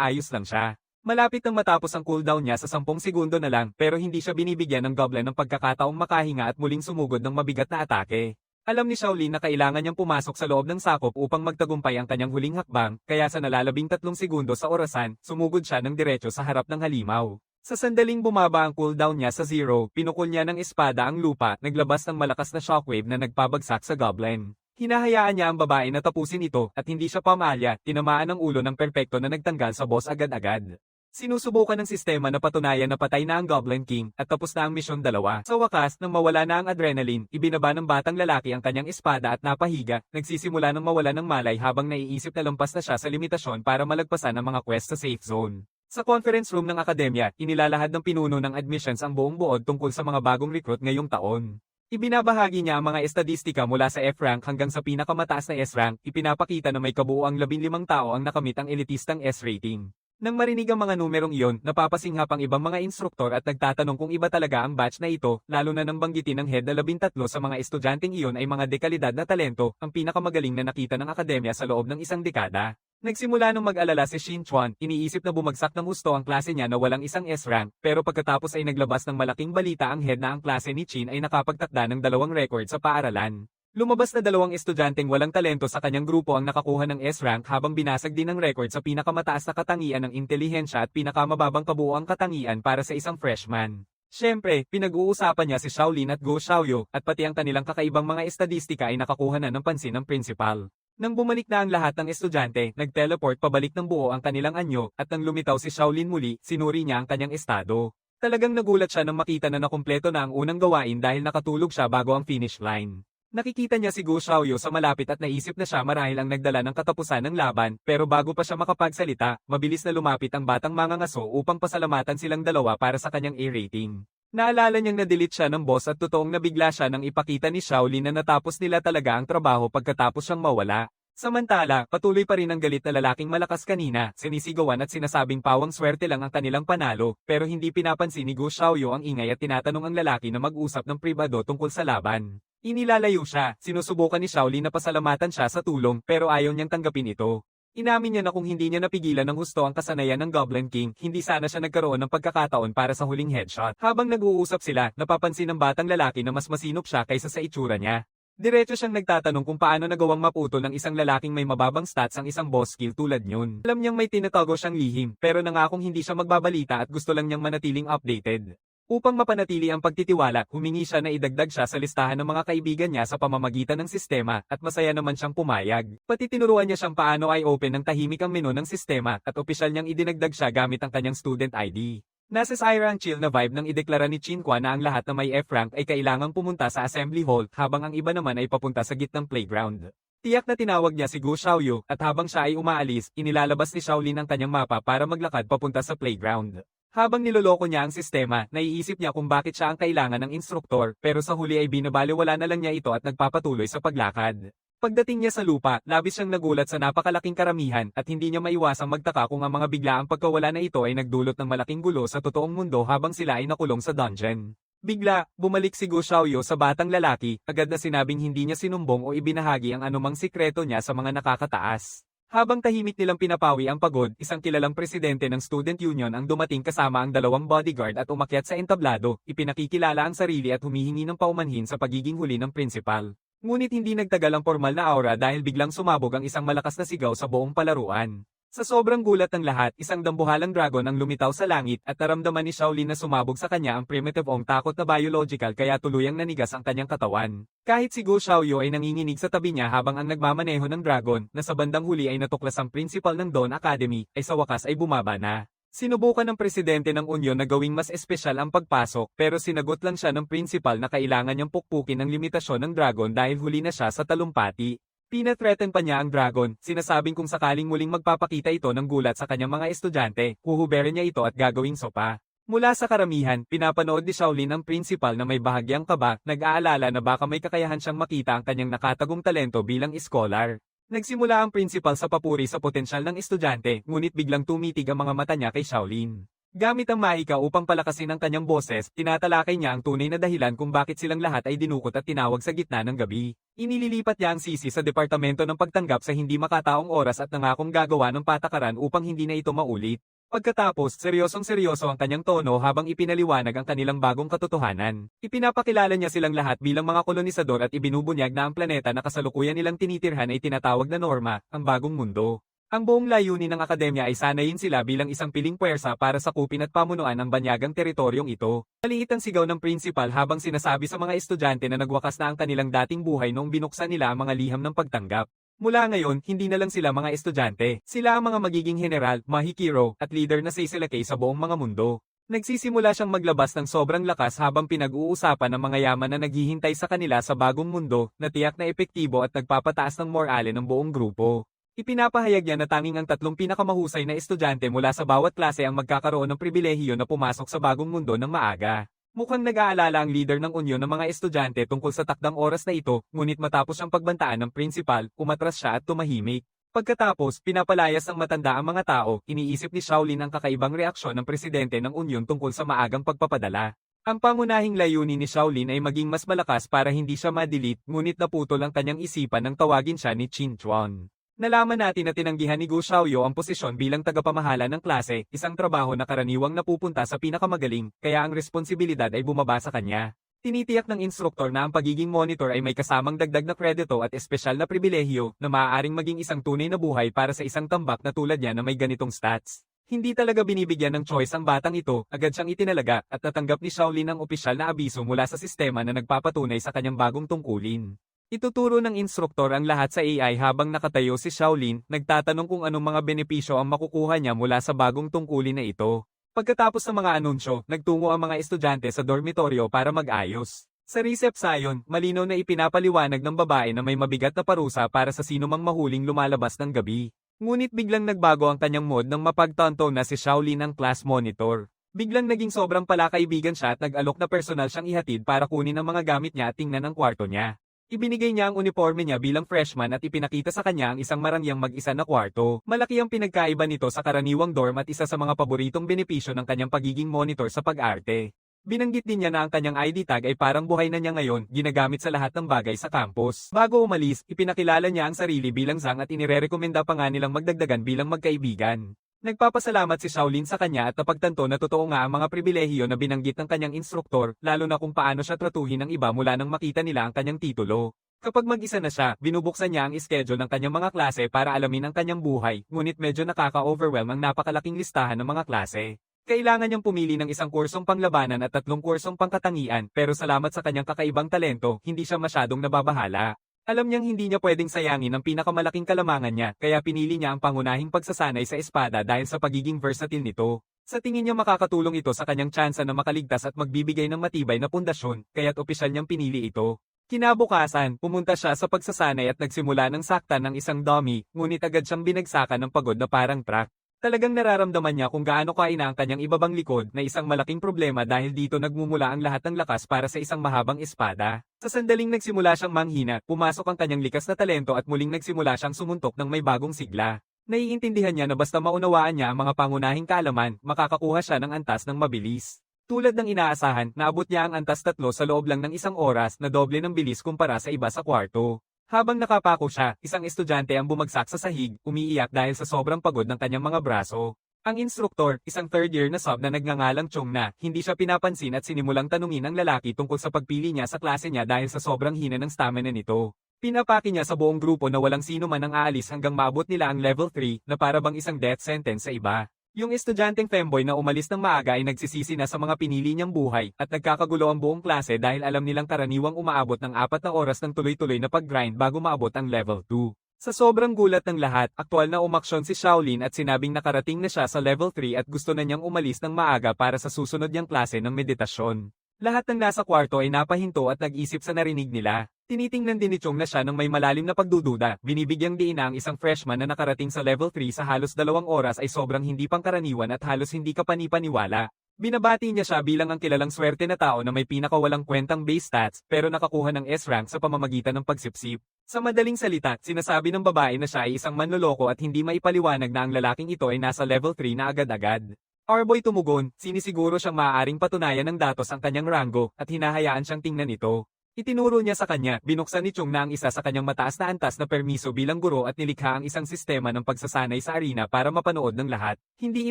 ayos lang siya. Malapit nang matapos ang cooldown niya sa 10 segundo na lang, pero hindi siya binibigyan ng goblin ng pagkakataong makahinga at muling sumugod ng mabigat na atake. Alam ni Shaolin na kailangan niyang pumasok sa loob ng sakop upang magtagumpay ang kanyang huling hakbang, kaya sa nalalabing 3 segundo sa orasan, sumugod siya ng diretso sa harap ng halimaw. Sa sandaling bumaba ang cooldown niya sa 0, pinukol niya ng espada ang lupa, naglabas ng malakas na shockwave na nagpabagsak sa goblin. Hinahayaan niya ang babae na tapusin ito, at hindi siya pamalya, tinamaan ang ulo ng perpekto na nagtanggal sa boss agad-agad. Sinusubukan ng sistema na patunayan na patay na ang Goblin King, at tapos na ang misyon 2. Sa wakas, nang mawala na ang adrenaline, ibinaba ng batang lalaki ang kanyang espada at napahiga, nagsisimula ng mawala ng malay habang naiisip na lampas na siya sa limitasyon para malagpasan ang mga quest sa safe zone. Sa conference room ng akademya, inilalahad ng pinuno ng admissions ang buong buod tungkol sa mga bagong recruit ngayong taon. Ibinabahagi niya ang mga estadistika mula sa F-rank hanggang sa pinakamataas na S-rank, ipinapakita na may kabuuang 15 tao ang nakamit ang elitistang S-rating. Nang marinig ang mga numerong iyon, napapasinghap ang ibang mga instruktor at nagtatanong kung iba talaga ang batch na ito, lalo na nang banggitin ng head na 13 sa mga estudyanteng iyon ay mga dekalidad na talento, ang pinakamagaling na nakita ng akademya sa loob ng isang dekada. Nagsimula nung mag-alala si Xin Chuan, iniisip na bumagsak ng husto ang klase niya na walang isang S-rank, pero pagkatapos ay naglabas ng malaking balita ang head na ang klase ni Chin ay nakapagtakda ng 2 record sa paaralan. Lumabas na 2 estudyanteng walang talento sa kanyang grupo ang nakakuha ng S-rank habang binasag din ng record sa pinakamataas na katangian ng intelihensya at pinakamababang kabuuang katangian para sa isang freshman. Siyempre, pinag-uusapan niya si Shaolin at Go Xiaoyu, at pati ang kanilang kakaibang mga estadistika ay nakakuha na ng pansin ng principal. Nang bumalik na ang lahat ng estudyante, nag-teleport pabalik ng buo ang kanilang anyo, at nang lumitaw si Shaolin muli, sinuri niya ang kanyang estado. Talagang nagulat siya nang makita na nakumpleto na ang unang gawain dahil nakatulog siya bago ang finish line. Nakikita niya si Gu Xiaoyu sa malapit at naisip na siya marahil ang nagdala ng katapusan ng laban, pero bago pa siya makapagsalita, mabilis na lumapit ang batang mangangaso upang pasalamatan silang dalawa para sa kanyang A-rating. Naalala niyang na-delete siya ng boss at totoong nabigla siya nang ipakita ni Shaolin na natapos nila talaga ang trabaho pagkatapos siyang mawala. Samantala, patuloy pa rin ang galit na lalaking malakas kanina, sinisigawan at sinasabing pawang swerte lang ang kanilang panalo, pero hindi pinapansin ni Gu Xiaoyu ang ingay at tinatanong ang lalaki na mag-usap ng pribado tungkol sa laban. Inilalayo siya, sinusubukan ni Shaolin na pasalamatan siya sa tulong, pero ayaw niyang tanggapin ito. Inamin niya na kung hindi niya napigilan ng husto ang kasanayan ng Goblin King, hindi sana siya nagkaroon ng pagkakataon para sa huling headshot. Habang nag-uusap sila, napapansin ng batang lalaki na mas masinop siya kaysa sa itsura niya. Diretso siyang nagtatanong kung paano nagawang maputol ng isang lalaking may mababang stats ang isang boss skill tulad niyon. Alam niyang may tinatago siyang lihim, pero nangakong hindi siya magbabalita at gusto lang niyang manatiling updated. Upang mapanatili ang pagtitiwala, humingi siya na idagdag siya sa listahan ng mga kaibigan niya sa pamamagitan ng sistema, at masaya naman siyang pumayag. Pati tinuruan niya siyang paano ay open ng tahimik ang menu ng sistema, at opisyal niyang idinagdag siya gamit ang kanyang student ID. Nasa Syra ang chill na vibe nang ideklara ni Chinqua na ang lahat na may F-rank ay kailangang pumunta sa assembly hall, habang ang iba naman ay papunta sa gitnang playground. Tiyak na tinawag niya si Gu Xiaoyu, at habang siya ay umaalis, inilalabas ni Shaolin ang kanyang mapa para maglakad papunta sa playground. Habang niloloko niya ang sistema, naiisip niya kung bakit siya ang kailangan ng instruktor, pero sa huli ay binabaliwala na lang niya ito at nagpapatuloy sa paglakad. Pagdating niya sa lupa, labis siyang nagulat sa napakalaking karamihan at hindi niya maiwasang magtaka kung ang mga biglaang pagkawala na ito ay nagdulot ng malaking gulo sa totoong mundo habang sila ay nakulong sa dungeon. Bigla, bumalik si Gu Xiaoyu sa batang lalaki, agad na sinabing hindi niya sinumbong o ibinahagi ang anumang sikreto niya sa mga nakakataas. Habang tahimik nilang pinapawi ang pagod, isang kilalang presidente ng student union ang dumating kasama ang 2 bodyguard at umakyat sa entablado, ipinakikilala ang sarili at humihingi ng paumanhin sa pagiging huli ng principal. Ngunit hindi nagtagal ang formal na aura dahil biglang sumabog ang isang malakas na sigaw sa buong palaruan. Sa sobrang gulat ng lahat, isang dambuhalang dragon ang lumitaw sa langit at naramdaman ni Shaolin na sumabog sa kanya ang primitive ong takot na biological kaya tuluyang nanigas ang kanyang katawan. Kahit si Gu Xiaoyu ay nanginginig sa tabi niya habang ang nagmamaneho ng dragon, na sa bandang huli ay natuklas ang principal ng Dawn Academy, ay sa wakas ay bumaba na. Sinubukan ng presidente ng Union na gawing mas espesyal ang pagpasok pero sinagot lang siya ng principal na kailangan niyang pukpukin ang limitasyon ng dragon dahil huli na siya sa talumpati. Pina-threaten pa niya ang dragon, sinasabing kung sakaling muling magpapakita ito ng gulat sa kanyang mga estudyante, huhuberin niya ito at gagawing sopa. Mula sa karamihan, pinapanood ni Shaolin ang principal na may bahagyang kaba, nag-aalala na baka may kakayahan siyang makita ang kanyang nakatagong talento bilang scholar. Nagsimula ang principal sa papuri sa potensyal ng estudyante, ngunit biglang tumitig ang mga mata niya kay Shaolin. Gamit ang mahika upang palakasin ang kanyang boses, tinatalakay niya ang tunay na dahilan kung bakit silang lahat ay dinukot at tinawag sa gitna ng gabi. Inililipat niya ang sisi sa departamento ng pagtanggap sa hindi makataong oras at nangakong gagawa ng patakaran upang hindi na ito maulit. Pagkatapos, seryosong-seryoso ang kanyang tono habang ipinaliwanag ang kanilang bagong katotohanan. Ipinapakilala niya silang lahat bilang mga kolonisador at ibinubunyag na ang planeta na kasalukuyan nilang tinitirhan ay tinatawag na Norma, ang bagong mundo. Ang buong layunin ng akademya ay sanayin sila bilang isang piling puwersa para sakupin at pamunuan ang banyagang teritoryong ito. Maliit ang sigaw ng principal habang sinasabi sa mga estudyante na nagwakas na ang kanilang dating buhay noong binuksan nila ang mga liham ng pagtanggap. Mula ngayon, hindi na lang sila mga estudyante. Sila ang mga magiging general, mahikiro, at leader na sisilakay sa buong mga mundo. Nagsisimula siyang maglabas ng sobrang lakas habang pinag-uusapan ng mga yaman na naghihintay sa kanila sa bagong mundo na tiyak na epektibo at nagpapataas ng morale ng buong grupo. Ipinapahayag niya na tanging ang tatlong pinakamahusay na estudyante mula sa bawat klase ang magkakaroon ng pribilehiyo na pumasok sa bagong mundo ng maaga. Mukhang nag-aalala ang leader ng unyon ng mga estudyante tungkol sa takdang oras na ito, ngunit matapos ang pagbantaan ng principal, umatras siya at tumahimik. Pagkatapos, pinapalayas ng matanda ang mga tao, iniisip ni Shaolin ang kakaibang reaksyon ng presidente ng unyon tungkol sa maagang pagpapadala. Ang pangunahing layunin ni Shaolin ay maging mas malakas para hindi siya ma-delete, ngunit naputol ang kanyang isipan nang tawagin siya ni Qin Chuan. Nalaman natin na tinanggihan ni Gu Xiaoyu ang posisyon bilang tagapamahala ng klase, isang trabaho na karaniwang napupunta sa pinakamagaling, kaya ang responsibilidad ay bumaba sa kanya. Tinitiyak ng instruktor na ang pagiging monitor ay may kasamang dagdag na kredito at espesyal na pribilehiyo na maaaring maging isang tunay na buhay para sa isang tambak na tulad niya na may ganitong stats. Hindi talaga binibigyan ng choice ang batang ito, agad siyang itinalaga at natanggap ni Shaolin ang opisyal na abiso mula sa sistema na nagpapatunay sa kanyang bagong tungkulin. Ituturo ng instruktor ang lahat sa AI habang nakatayo si Shaolin, nagtatanong kung anong mga benepisyo ang makukuha niya mula sa bagong tungkulin na ito. Pagkatapos ng mga anunsyo, nagtungo ang mga estudyante sa dormitoryo para mag-ayos. Sa resepsyon, malinaw na ipinapaliwanag ng babae na may mabigat na parusa para sa sinumang mahuling lumalabas ng gabi. Ngunit biglang nagbago ang kanyang mood nang mapagtanto na si Shaolin ang class monitor. Biglang naging sobrang palakaibigan siya at nag-alok na personal siyang ihatid para kunin ang mga gamit niya at tingnan ang kwarto niya. Ibinigay niya ang uniforme niya bilang freshman at ipinakita sa kanya ang isang marangyang mag-isa na kwarto. Malaki ang pinagkaiba nito sa karaniwang dorm at isa sa mga paboritong benepisyo ng kanyang pagiging monitor sa pag-arte. Binanggit din niya na ang kanyang ID tag ay parang buhay na niya ngayon, ginagamit sa lahat ng bagay sa campus. Bago umalis, ipinakilala niya ang sarili bilang Zhang at inirerekomenda pa nga nilang magdagdagan bilang magkaibigan. Nagpapasalamat si Shaolin sa kanya at napagtanto na totoo nga ang mga pribilehiyo na binanggit ng kanyang instruktor, lalo na kung paano siya tratuhin ng iba mula nang makita nila ang kanyang titulo. Kapag mag-isa na siya, binubuksan niya ang schedule ng kanyang mga klase para alamin ang kanyang buhay, ngunit medyo nakaka-overwhelm ang napakalaking listahan ng mga klase. Kailangan niyang pumili ng isang kursong panglabanan at 3 kursong pangkatangian, pero salamat sa kanyang kakaibang talento, hindi siya masyadong nababahala. Alam niyang hindi niya pwedeng sayangin ang pinakamalaking kalamangan niya, kaya pinili niya ang pangunahing pagsasanay sa espada dahil sa pagiging versatile nito. Sa tingin niya makakatulong ito sa kanyang tsansa na makaligtas at magbibigay ng matibay na pundasyon, kaya't opisyal niyang pinili ito. Kinabukasan, pumunta siya sa pagsasanay at nagsimula ng saktan ng isang dummy, ngunit agad siyang binagsakan ng pagod na parang truck. Talagang nararamdaman niya kung gaano kaina ang kanyang ibabang likod na isang malaking problema dahil dito nagmumula ang lahat ng lakas para sa isang mahabang espada. Sa sandaling nagsimula siyang manghina, pumasok ang kanyang likas na talento at muling nagsimula siyang sumuntok ng may bagong sigla. Naiintindihan niya na basta maunawaan niya ang mga pangunahing kaalaman, makakakuha siya ng antas ng mabilis. Tulad ng inaasahan, naabot niya ang antas 3 sa loob lang ng isang oras na doble ng bilis kumpara sa iba sa kwarto. Habang nakapako siya, isang estudyante ang bumagsak sa sahig, umiiyak dahil sa sobrang pagod ng kanyang mga braso. Ang instruktor, isang third year na sub na nagngangalang Chong na, hindi siya pinapansin at sinimulang tanungin ang lalaki tungkol sa pagpili niya sa klase niya dahil sa sobrang hina ng stamina nito. Pinapaki niya sa buong grupo na walang sino man ang aalis hanggang maabot nila ang level 3 na para bang isang death sentence sa iba. Yung estudyanteng femboy na umalis ng maaga ay nagsisisi na sa mga pinili niyang buhay at nagkakagulo ang buong klase dahil alam nilang karaniwang umaabot ng 4 na oras ng tuloy-tuloy na pag-grind bago maabot ang level 2. Sa sobrang gulat ng lahat, aktwal na umaksyon si Shaolin at sinabing nakarating na siya sa level 3 at gusto na niyang umalis ng maaga para sa susunod niyang klase ng meditasyon. Lahat ng nasa kwarto ay napahinto at nag-isip sa narinig nila. Tinitingnan din ni Chong na siya ng may malalim na pagdududa, binibigyang diin na ang isang freshman na nakarating sa level 3 sa halos 2 oras ay sobrang hindi pangkaraniwan at halos hindi kapanipaniwala. Binabati niya siya bilang ang kilalang swerte na tao na may pinakawalang kwentang base stats pero nakakuha ng S-rank sa pamamagitan ng pagsipsip. Sa madaling salita, sinasabi ng babae na siya ay isang manloloko at hindi maipaliwanag na ang lalaking ito ay nasa level 3 na agad-agad. Arboy tumugon, sinisiguro siyang maaaring patunayan ng datos ang kanyang ranggo at hinahayaan siyang tingnan ito. Itinuro niya sa kanya, binuksan ni Chung na ang isa sa kanyang mataas na antas na permiso bilang guro at nilikha ang isang sistema ng pagsasanay sa arena para mapanood ng lahat. Hindi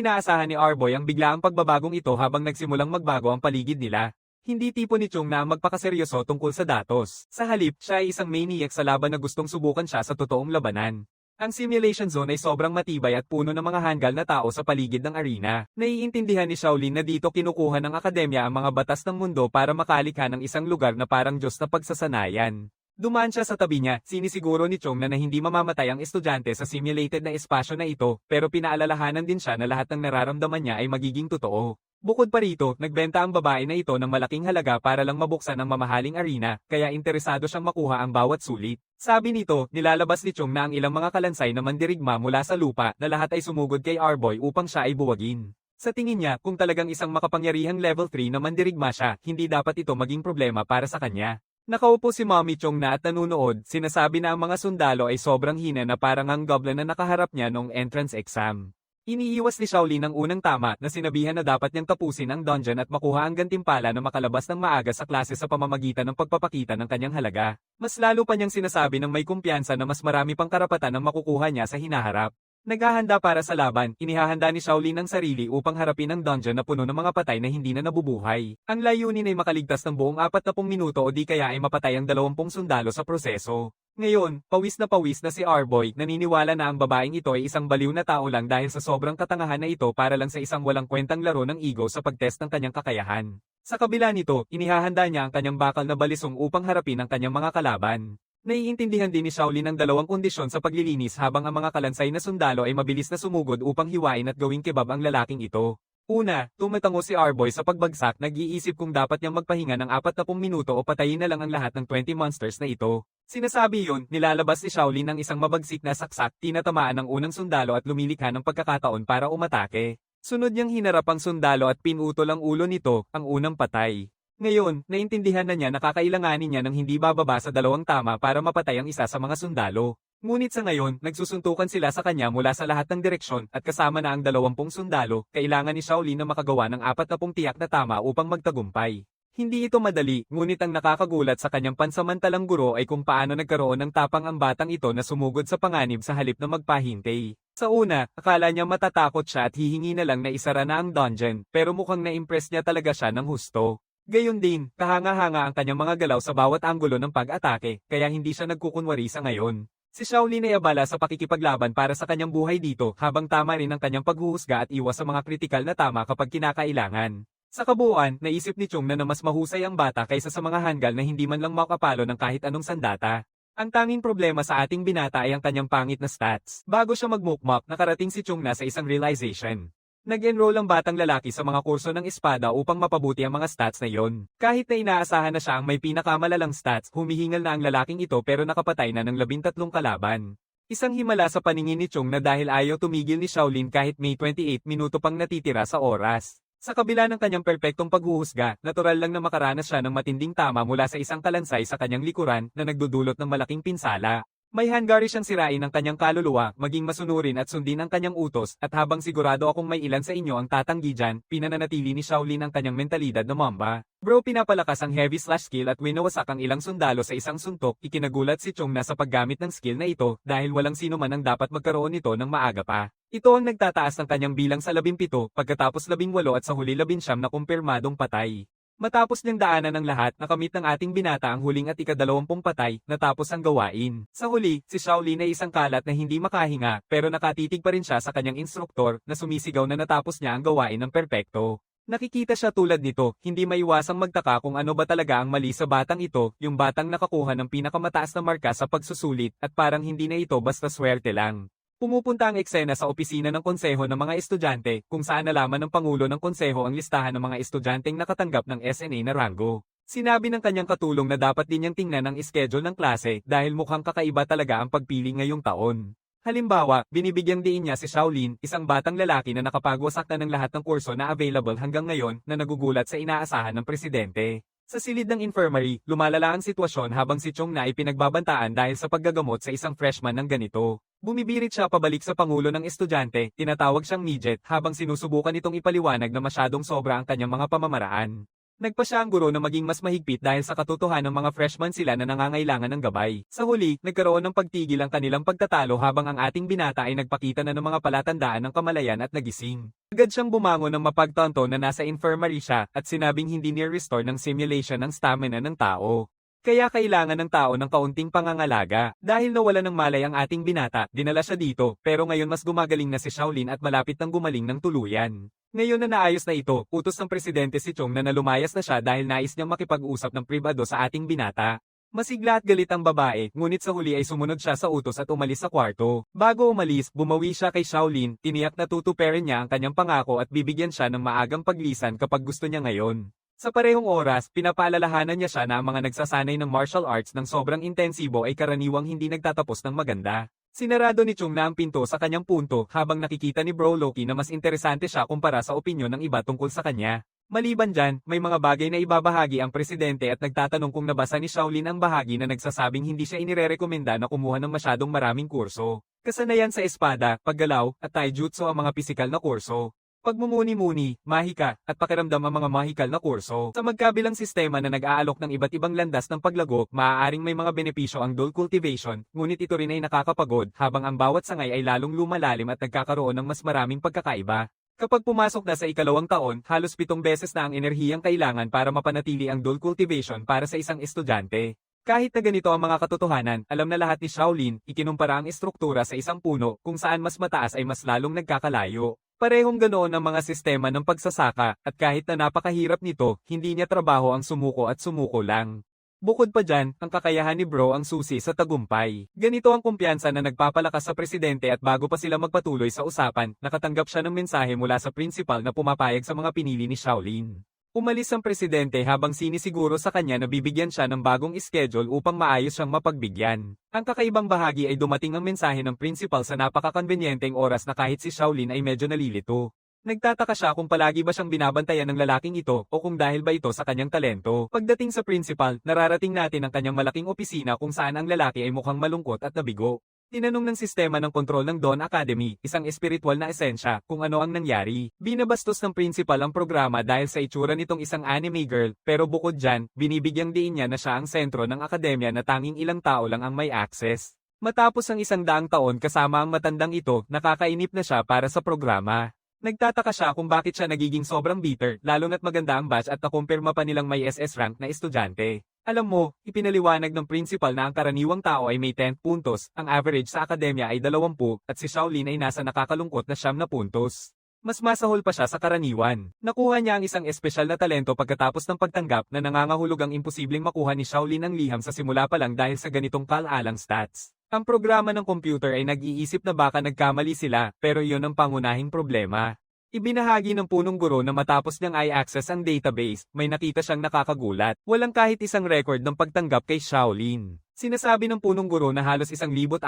inaasahan ni Arboy ang biglaang pagbabagong ito habang nagsimulang magbago ang paligid nila. Hindi tipo ni Chung na ang magpakaseryoso tungkol sa datos. Sa halip, siya ay isang maniac sa laban na gustong subukan siya sa totoong labanan. Ang simulation zone ay sobrang matibay at puno ng mga hanggal na tao sa paligid ng arena. Naiintindihan ni Shaolin na dito kinukuha ng akademya ang mga batas ng mundo para makalikha ng isang lugar na parang Diyos na pagsasanayan. Dumaan siya sa tabi niya, sinisiguro ni Chung na hindi mamamatay ang estudyante sa simulated na espasyo na ito, pero pinaalalahanan din siya na lahat ng nararamdaman niya ay magiging totoo. Bukod pa rito, nagbenta ang babae na ito ng malaking halaga para lang mabuksan ang mamahaling arena, kaya interesado siyang makuha ang bawat sulit. Sabi nito, nilalabas ni Chung na ang ilang mga kalansay na mandirigma mula sa lupa na lahat ay sumugod kay Arboy upang siya ay buwagin. Sa tingin niya, kung talagang isang makapangyarihang level 3 na mandirigma siya, hindi dapat ito maging problema para sa kanya. Nakaupo si Mommy Chung na at nanunood, sinasabi na ang mga sundalo ay sobrang hina na parang ang goblin na nakaharap niya noong entrance exam. Iniiwas ni Shaolin ang unang tama na sinabihan na dapat niyang tapusin ang dungeon at makuha ang gantimpala na makalabas ng maaga sa klase sa pamamagitan ng pagpapakita ng kanyang halaga. Mas lalo pa niyang sinasabi ng may kumpiyansa na mas marami pang karapatan ang makukuha niya sa hinaharap. Naghahanda para sa laban, inihahanda ni Shaolin ang sarili upang harapin ang dungeon na puno ng mga patay na hindi na nabubuhay. Ang layunin ay makaligtas ng buong 40 minuto o di kaya ay mapatay ang 20 sundalo sa proseso. Ngayon, pawis na si Arboy, naniniwala na ang babaeng ito ay isang baliw na tao lang dahil sa sobrang katangahan na ito para lang sa isang walang kwentang laro ng ego sa pagtest ng kanyang kakayahan. Sa kabila nito, inihahanda niya ang kanyang bakal na balisong upang harapin ang kanyang mga kalaban. Naiintindihan din ni Shaolin ang dalawang kondisyon sa paglilinis habang ang mga kalansay na sundalo ay mabilis na sumugod upang hiwain at gawing kebab ang lalaking ito. Una, tumatango si Arboy sa pagbagsak, nag-iisip kung dapat niyang magpahinga ng 40 minuto o patayin na lang ang lahat ng 20 monsters na ito. Sinasabi yun, nilalabas ni Shaolin ng isang mabagsik na saksak, tinatamaan ng unang sundalo at lumilikha ng pagkakataon para umatake. Sunod niyang hinarap ang sundalo at pinutol ang ulo nito, ang unang patay. Ngayon, naintindihan na niya na kakailanganin niya ng hindi bababa sa 2 tama para mapatay ang isa sa mga sundalo. Ngunit sa ngayon, nagsusuntukan sila sa kanya mula sa lahat ng direksyon at kasama na ang 20 sundalo, kailangan ni Shaolin na makagawa ng 40 tiyak na tama upang magtagumpay. Hindi ito madali, ngunit ang nakakagulat sa kanyang pansamantalang guro ay kung paano nagkaroon ng tapang ang batang ito na sumugod sa panganib sa halip na magpahintay. Sa una, akala niya matatakot siya at hihingi na lang na isara na ang dungeon, pero mukhang na-impress niya talaga siya ng husto. Gayon din, kahanga-hanga ang kanyang mga galaw sa bawat anggulo ng pag-atake, kaya hindi siya nagkukunwari sa ngayon. Si Shaolin ay abala sa pakikipaglaban para sa kanyang buhay dito habang tama rin ang kanyang paghuhusga at iwas sa mga kritikal na tama kapag kinakailangan. Sa kabuuan, naisip ni Chung na mas mahusay ang bata kaysa sa mga hanggal na hindi man lang makapalo ng kahit anong sandata. Ang tanging problema sa ating binata ay ang kanyang pangit na stats. Bago siya mag-mukmap, nakarating si Chung na sa isang realization. Nag-enroll ang batang lalaki sa mga kurso ng espada upang mapabuti ang mga stats na yon. Kahit na inaasahan na siya ang may pinakamalalang stats, humihingal na ang lalaking ito pero nakapatay na ng 13 kalaban. Isang himala sa paningin ni Chung na dahil ayaw tumigil ni Shaolin kahit may 28 minuto pang natitira sa oras. Sa kabila ng kanyang perpektong paghuhusga, natural lang na makaranas siya ng matinding tama mula sa isang kalansay sa kanyang likuran na nagdudulot ng malaking pinsala. May hangari siyang sirain ang kanyang kaluluwa, maging masunurin at sundin ang kanyang utos, at habang sigurado akong may ilan sa inyo ang tatanggi dyan, pinananatili ni Shaolin ang kanyang mentalidad na mamba. Bro, pinapalakas ang heavy slash skill at winawasak ang ilang sundalo sa isang suntok, ikinagulat si Chung na sa paggamit ng skill na ito dahil walang sino man ang dapat magkaroon nito ng maaga pa. Ito ang nagtataas ng kanyang bilang sa 17, pagkatapos 18 at sa huli 19 na kumpirmadong patay. Matapos niyang daanan ng lahat, nakamit ng ating binata ang huling at ika-20 patay, natapos ang gawain. Sa huli, si Shaolin ay isang kalat na hindi makahinga, pero nakatitig pa rin siya sa kanyang instruktor na sumisigaw na natapos niya ang gawain ng perpekto. Nakikita siya tulad nito, hindi maiwasang magtaka kung ano ba talaga ang mali sa batang ito, yung batang nakakuha ng pinakamataas na marka sa pagsusulit, at parang hindi na ito basta swerte lang. Pumupunta ang eksena sa opisina ng konseho ng mga estudyante, kung saan nalaman ng pangulo ng konseho ang listahan ng mga estudyanteng nakatanggap ng SNA na ranggo. Sinabi ng kanyang katulong na dapat din niyang tingnan ang schedule ng klase dahil mukhang kakaiba talaga ang pagpili ngayong taon. Halimbawa, binibigyang diin niya si Shaolin, isang batang lalaki na nakapagwasak na ng lahat ng kurso na available hanggang ngayon na nagugulat sa inaasahan ng presidente. Sa silid ng infirmary, lumalala ang sitwasyon habang si Chong na ay pinagbabantaan dahil sa paggagamot sa isang freshman ng ganito. Bumibirit siya pabalik sa pangulo ng estudyante, tinatawag siyang midget, habang sinusubukan itong ipaliwanag na masyadong sobra ang kanyang mga pamamaraan. Nagpa siya ang guro na maging mas mahigpit dahil sa katotohanan ng mga freshman sila na nangangailangan ng gabay. Sa huli, nagkaroon ng pagtigil ang kanilang pagtatalo habang ang ating binata ay nagpakita na ng mga palatandaan ng kamalayan at nagising. Agad siyang bumangon ng mapagtanto na nasa infirmary siya at sinabing hindi near-restore ng simulation ng stamina ng tao. Kaya kailangan ng tao ng kaunting pangangalaga. Dahil nawala ng malay ang ating binata, dinala siya dito, pero ngayon mas gumagaling na si Shaolin at malapit nang gumaling ng tuluyan. Ngayon na naayos na ito, utos ng presidente si Chong na nalumayas na siya dahil nais niyang makipag-usap ng pribado sa ating binata. Masigla at galit ang babae, ngunit sa huli ay sumunod siya sa utos at umalis sa kwarto. Bago umalis, bumawi siya kay Shaolin, tiniyak na tutuperin niya ang kanyang pangako at bibigyan siya ng maagang paglisan kapag gusto niya ngayon. Sa parehong oras, pinapaalalahanan niya siya na ang mga nagsasanay ng martial arts ng sobrang intensibo ay karaniwang hindi nagtatapos ng maganda. Sinarado ni Chong na ang pinto sa kanyang punto habang nakikita ni Bro Loki na mas interesante siya kumpara sa opinyon ng iba tungkol sa kanya. Maliban dyan, may mga bagay na ibabahagi ang presidente at nagtatanong kung nabasa ni Shaolin ang bahagi na nagsasabing hindi siya inirerekomenda na kumuha ng masyadong maraming kurso. Kasanayan sa espada, paggalaw, at taijutsu ang mga pisikal na kurso. Pagmumuni-muni, mahika, at pakiramdam ang mga mahikal na kurso. Sa magkabilang sistema na nag-aalok ng iba't ibang landas ng paglago, maaaring may mga benepisyo ang dual cultivation, ngunit ito rin ay nakakapagod habang ang bawat sangay ay lalong lumalalim at nagkakaroon ng mas maraming pagkakaiba. Kapag pumasok na sa ikalawang taon, halos 7 beses na ang enerhiyang kailangan para mapanatili ang dual cultivation para sa isang estudyante. Kahit na ganito ang mga katotohanan, alam na lahat ni Shaolin, ikinumpara ang estruktura sa isang puno kung saan mas mataas ay mas lalong nagkakalayo. Parehong ganoon ang mga sistema ng pagsasaka, at kahit na napakahirap nito, hindi niya trabaho ang sumuko at sumuko lang. Bukod pa dyan, ang kakayahan ni Bro ang susi sa tagumpay. Ganito ang kumpiyansa na nagpapalakas sa presidente at bago pa sila magpatuloy sa usapan, nakatanggap siya ng mensahe mula sa principal na pumapayag sa mga pinili ni Shaolin. Umalis ang presidente habang sinisiguro sa kanya na bibigyan siya ng bagong schedule upang maayos siyang mapagbigyan. Ang kakaibang bahagi ay dumating ang mensahe ng principal sa napakakonbenyenteng oras na kahit si Shaolin ay medyo nalilito. Nagtataka siya kung palagi ba siyang binabantayan ng lalaking ito o kung dahil ba ito sa kanyang talento. Pagdating sa principal, nararating natin ang kanyang malaking opisina kung saan ang lalaki ay mukhang malungkot at nabigo. Tinanong ng sistema ng kontrol ng Dawn Academy, isang espiritual na esensya, kung ano ang nangyari. Binabastos ng principal ang programa dahil sa itsura nitong isang anime girl, pero bukod dyan, binibigyang diin niya na siya ang sentro ng akademya na tanging ilang tao lang ang may access. Matapos ang 100 taon kasama ang matandang ito, nakakainip na siya para sa programa. Nagtataka siya kung bakit siya nagiging sobrang bitter, lalo na't maganda ang batch at nakumpirma pa nilang may SS rank na estudyante. Alam mo, ipinaliwanag ng principal na ang karaniwang tao ay may 10 puntos, ang average sa akademya ay 20, at si Shaolin ay nasa nakakalungkot na 9 puntos. Mas masahol pa siya sa karaniwan. Nakuha niya ang isang espesyal na talento pagkatapos ng pagtanggap na nangangahulog ang imposibleng makuha ni Shaolin ang liham sa simula pa lang dahil sa ganitong kalalang stats. Ang programa ng computer ay nag-iisip na baka nagkamali sila, pero iyon ang pangunahing problema. Ibinahagi ng punong guro na matapos niyang i-access ang database, may nakita siyang nakakagulat. Walang kahit isang record ng pagtanggap kay Shaolin. Sinasabi ng punong guro na halos 1,400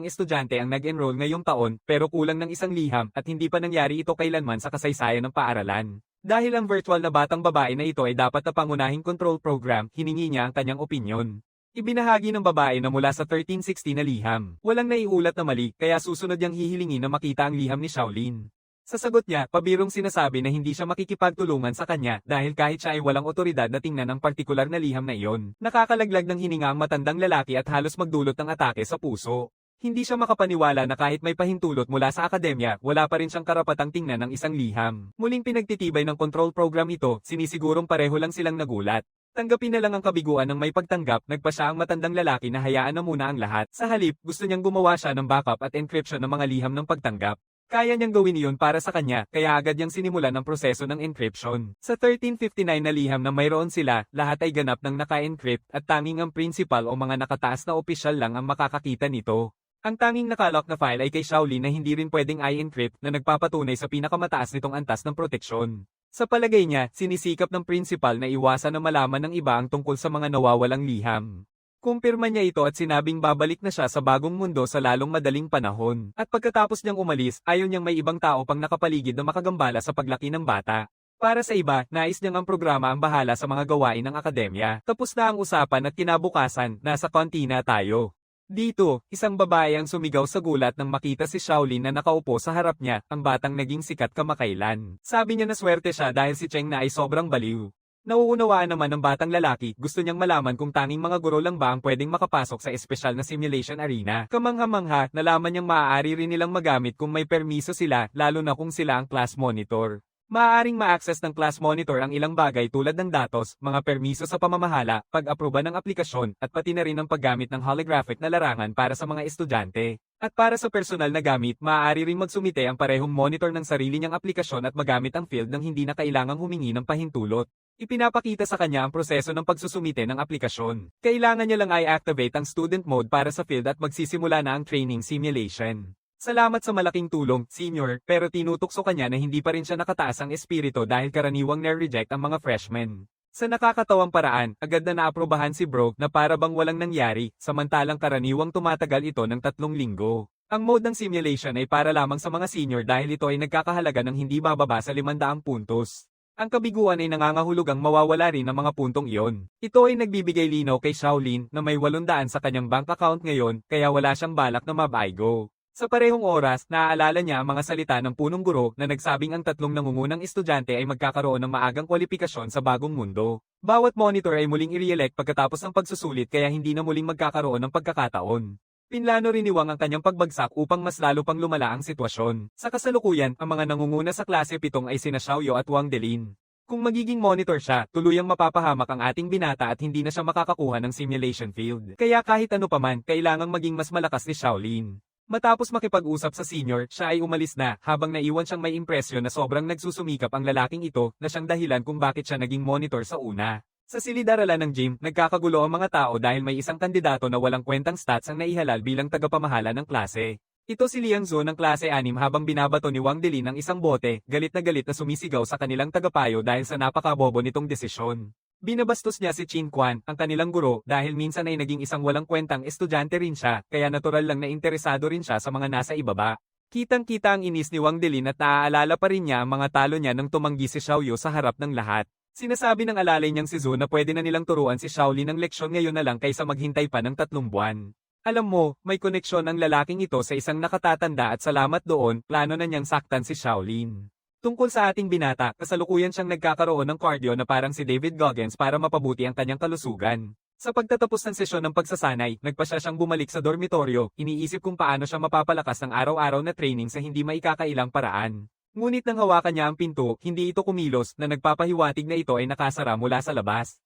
estudyante ang nag-enroll ngayong taon, pero kulang ng isang liham at hindi pa nangyari ito kailanman sa kasaysayan ng paaralan. Dahil ang virtual na batang babae na ito ay dapat na pangunahing control program, hiningi niya ang kanyang opinyon. Ibinahagi ng babae na mula sa 1360 na liham. Walang naiulat na mali, kaya susunod niyang hihilingin na makita ang liham ni Shaolin. Sa sagot niya, pabirong sinasabi na hindi siya makikipagtulungan sa kanya dahil kahit siya ay walang otoridad na tingnan ang partikular na liham na iyon. Nakakalaglag ng hininga ang matandang lalaki at halos magdulot ng atake sa puso. Hindi siya makapaniwala na kahit may pahintulot mula sa akademya, wala pa rin siyang karapatang tingnan ng isang liham. Muling pinagtitibay ng control program ito, sinisigurong pareho lang silang nagulat. Tanggapin na lang ang kabiguan ng may pagtanggap, nagpa siya ang matandang lalaki na hayaan na muna ang lahat. Sa halip, gusto niyang gumawa siya ng backup at encryption ng mga liham ng pagtanggap. Kaya niyang gawin iyon para sa kanya, kaya agad niyang sinimulan ang proseso ng encryption. Sa 1359 na liham na mayroon sila, lahat ay ganap ng naka-encrypt at tanging ang principal o mga nakataas na opisyal lang ang makakakita nito. Ang tanging nakalock na file ay kay Shaolin na hindi rin pwedeng i-encrypt na nagpapatunay sa pinakamataas nitong antas ng proteksyon. Sa palagay niya, sinisikap ng principal na iwasan na malaman ng iba ang tungkol sa mga nawawalang liham. Kumpirma niya ito at sinabing babalik na siya sa bagong mundo sa lalong madaling panahon. At pagkatapos niyang umalis, ayaw niyang may ibang tao pang nakapaligid na makagambala sa paglaki ng bata. Para sa iba, nais niyang ang programa ang bahala sa mga gawain ng akademya. Tapos na ang usapan at kinabukasan, nasa kantina tayo. Dito, isang babae ang sumigaw sa gulat nang makita si Shaolin na nakaupo sa harap niya, ang batang naging sikat kamakailan. Sabi niya na swerte siya dahil si Cheng na ay sobrang baliw. Nauunawaan naman ng batang lalaki, gusto niyang malaman kung tanging mga guro lang ba ang pwedeng makapasok sa espesyal na simulation arena. Kamangha-mangha, nalaman niyang maaari rin nilang magamit kung may permiso sila, lalo na kung sila ang class monitor. Maaaring ma-access ng class monitor ang ilang bagay tulad ng datos, mga permiso sa pamamahala, pag-aproba ng aplikasyon, at pati na rin ang paggamit ng holographic na larangan para sa mga estudyante. At para sa personal na gamit, maaari rin magsumite ang parehong monitor ng sarili niyang aplikasyon at magamit ang field nang hindi na kailangang humingi ng pahintulot. Ipinapakita sa kanya ang proseso ng pagsusumite ng aplikasyon. Kailangan niya lang i-activate ang student mode para sa field at magsisimula na ang training simulation. Salamat sa malaking tulong, senior, pero tinutukso kanya na hindi pa rin siya nakataas ang espiritu dahil karaniwang nare-reject ang mga freshmen. Sa nakakatawang paraan, agad na naaprobahan si Bro na para bang walang nangyari, samantalang karaniwang tumatagal ito ng 3 linggo. Ang mode ng simulation ay para lamang sa mga senior dahil ito ay nagkakahalaga ng hindi bababa sa 500 puntos. Ang kabiguan ay nangangahulugang mawawala rin ang mga puntong iyon. Ito ay nagbibigay linaw kay Shaolin na may 800 sa kanyang bank account ngayon kaya wala siyang balak na mabaigo. Sa parehong oras, naaalala niya ang mga salita ng punong guro na nagsabing ang 3 nangungunang estudyante ay magkakaroon ng maagang kwalipikasyon sa bagong mundo. Bawat monitor ay muling i-re-elect pagkatapos ng pagsusulit kaya hindi na muling magkakaroon ng pagkakataon. Pinlano rin ni Wang ang kanyang pagbagsak upang mas lalo pang lumala ang sitwasyon. Sa kasalukuyan, ang mga nangunguna sa klase 7 ay sina Xiaoyu at Wang Delin. Kung magiging monitor siya, tuluyang mapapahamak ang ating binata at hindi na siya makakakuha ng simulation field. Kaya kahit ano paman, kailangang maging mas malakas ni Shaolin. Matapos makipag-usap sa senior, siya ay umalis na, habang naiwan siyang may impresyon na sobrang nagsusumikap ang lalaking ito, na siyang dahilan kung bakit siya naging monitor sa una. Sa silid-aralan ng gym, nagkakagulo ang mga tao dahil may isang kandidato na walang kwentang stats ang naihalal bilang tagapamahala ng klase. Ito si Liang Zhou ng klase 6 habang binabato ni Wang Delin ng isang bote, galit na sumisigaw sa kanilang tagapayo dahil sa napakabobo nitong desisyon. Binabastos niya si Qin Quan, ang kanilang guro, dahil minsan ay naging isang walang kwentang estudyante rin siya, kaya natural lang na interesado rin siya sa mga nasa ibaba. Kitang-kita ang inis ni Wang Delin at naaalala pa rin niya ang mga talo niya nang tumanggi si Xiaoyu sa harap ng lahat. Sinasabi ng alalay niyang si Zhou na pwede na nilang turuan si Shaolin ng leksyon ngayon na lang kaysa maghintay pa ng 3 buwan. Alam mo, may koneksyon ang lalaking ito sa isang nakatatanda at salamat doon, plano na niyang saktan si Shaolin. Tungkol sa ating binata, kasalukuyan siyang nagkakaroon ng cardio na parang si David Goggins para mapabuti ang kanyang kalusugan. Sa pagtatapos ng sesyon ng pagsasanay, nagpasya siyang bumalik sa dormitoryo, iniisip kung paano siya mapapalakas ng araw-araw na training sa hindi maikakailang paraan. Ngunit nang hawakan niya ang pinto, hindi ito kumilos na nagpapahiwatig na ito ay nakasara mula sa labas.